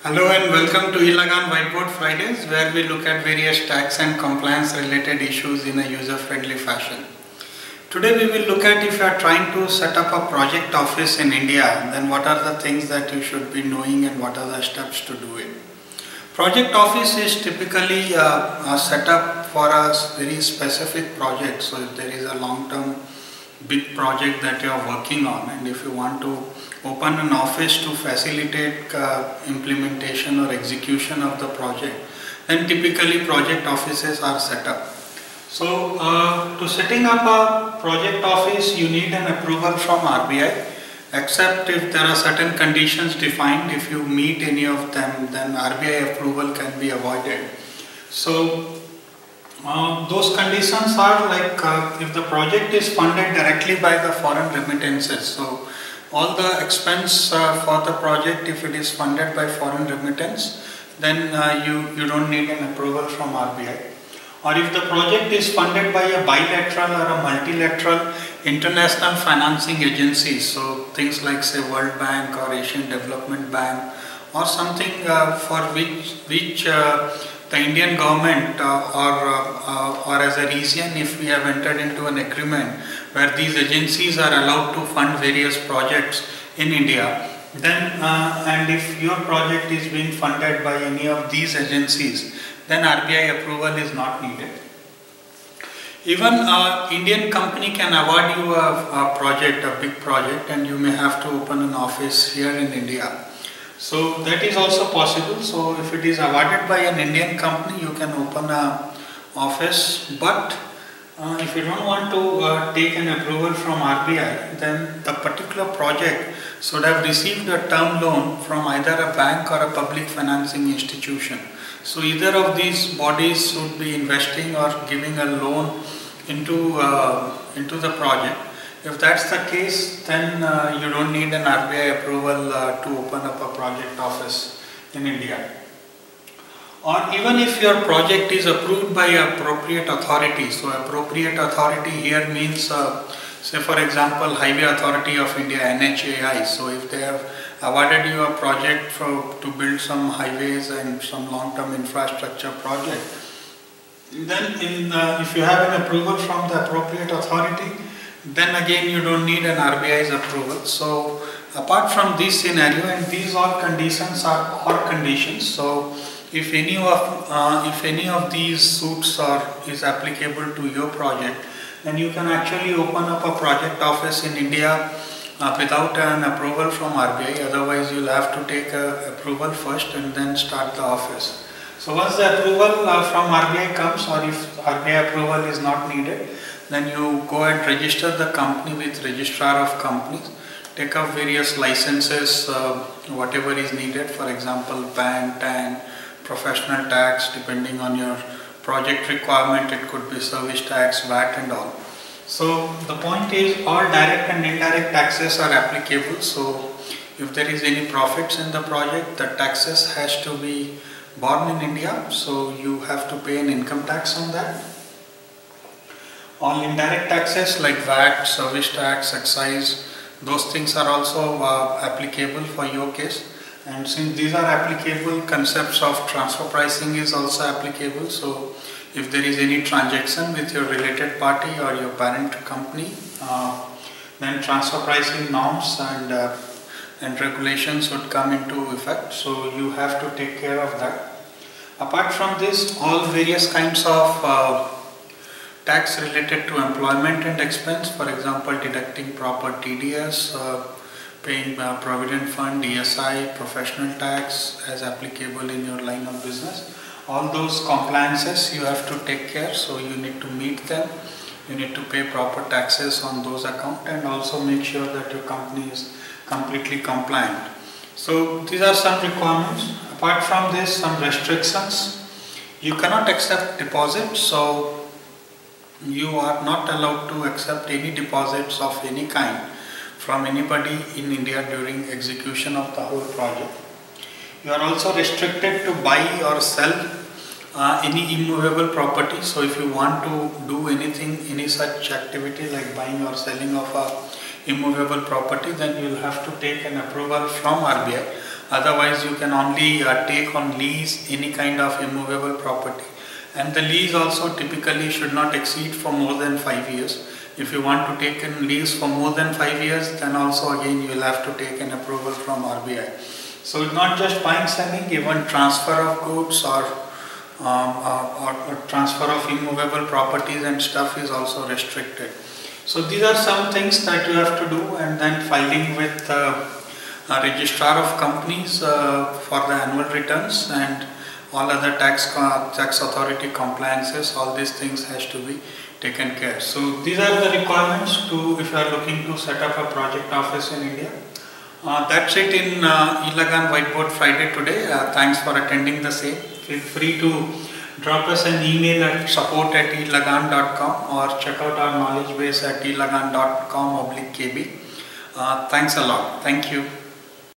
Hello and welcome to eLagan Whiteboard Fridays, where we look at various tax and compliance related issues in a user-friendly fashion. Today we will look at if you are trying to set up a project office in India, then what are the things that you should be knowing and what are the steps to do it. Project office is typically a setup for a very specific project. So if there is a long-term big project that you are working on, and if you want to open an office to facilitate implementation or execution of the project, then typically project offices are set up. So to setting up a project office, you need an approval from RBI, except if there are certain conditions defined. If you meet any of them, then RBI approval can be avoided. So those conditions are like if the project is funded directly by the foreign remittances. So all the expense for the project, if it is funded by foreign remittance, then you don't need an approval from RBI. Or if the project is funded by a bilateral or a multilateral international financing agency, so things like say World Bank or Asian Development Bank or something for which the Indian government or as a region, if we have entered into an agreement where these agencies are allowed to fund various projects in India, then and if your project is being funded by any of these agencies, then RBI approval is not needed. Even an Indian company can award you a project, a big project, and you may have to open an office here in India. So that is also possible. So if it is awarded by an Indian company, you can open an office. But if you don't want to take an approval from RBI, then the particular project should have received a term loan from either a bank or a public financing institution. So either of these bodies should be investing or giving a loan into the project. If that's the case, then you don't need an RBI approval to open up a project office in India. Or even if your project is approved by appropriate authority. So appropriate authority here means, say for example, Highway Authority of India, NHAI. So if they have awarded you a project to build some highways and some long-term infrastructure project, then if you have an approval from the appropriate authority, then again you don't need an RBI's approval. So apart from this scenario, and these all conditions are or conditions. So if any of these suits is applicable to your project, then you can actually open up a project office in India without an approval from RBI. Otherwise you'll have to take approval first and then start the office. So once the approval from RBI comes, or if RBI approval is not needed, then you go and register the company with Registrar of Companies, take up various licenses, whatever is needed, for example PAN, TAN, professional tax, depending on your project requirement, it could be service tax, VAT and all. So the point is all direct and indirect taxes are applicable. So if there is any profits in the project, the taxes has to be borne in India, so you have to pay an income tax on that. All indirect taxes like VAT, service tax, excise, those things are also applicable for your case. And since these are applicable, concepts of transfer pricing is also applicable. So if there is any transaction with your related party or your parent company, then transfer pricing norms and regulations would come into effect. So you have to take care of that. Apart from this, all various kinds of tax related to employment and expense, for example deducting proper TDS, paying provident fund, DSI, professional tax as applicable in your line of business, all those compliances you have to take care. So you need to meet them, you need to pay proper taxes on those accounts, and also make sure that your company is completely compliant. So these are some requirements. Apart from this, some restrictions. You cannot accept deposits, so you are not allowed to accept any deposits of any kind from anybody in India during execution of the whole project. You are also restricted to buy or sell any immovable property. So if you want to do anything, any such activity like buying or selling of a immovable property, then you will have to take an approval from RBI. Otherwise, you can only take on lease any kind of immovable property. And the lease also typically should not exceed for more than 5 years. If you want to take a lease for more than 5 years, then also again you will have to take an approval from RBI. So it's not just buying, selling, even transfer of goods or transfer of immovable properties and stuff is also restricted. So these are some things that you have to do, and then filing with registrar of companies for the annual returns and all other tax authority compliances. All these things has to be taken care. So these are the requirements to if you are looking to set up a project office in India. That's it in eLagan Whiteboard Friday today. Thanks for attending the same. Feel free to drop us an email at support@elagan.com or check out our knowledge base at elagan.com/kb. Thanks a lot. Thank you.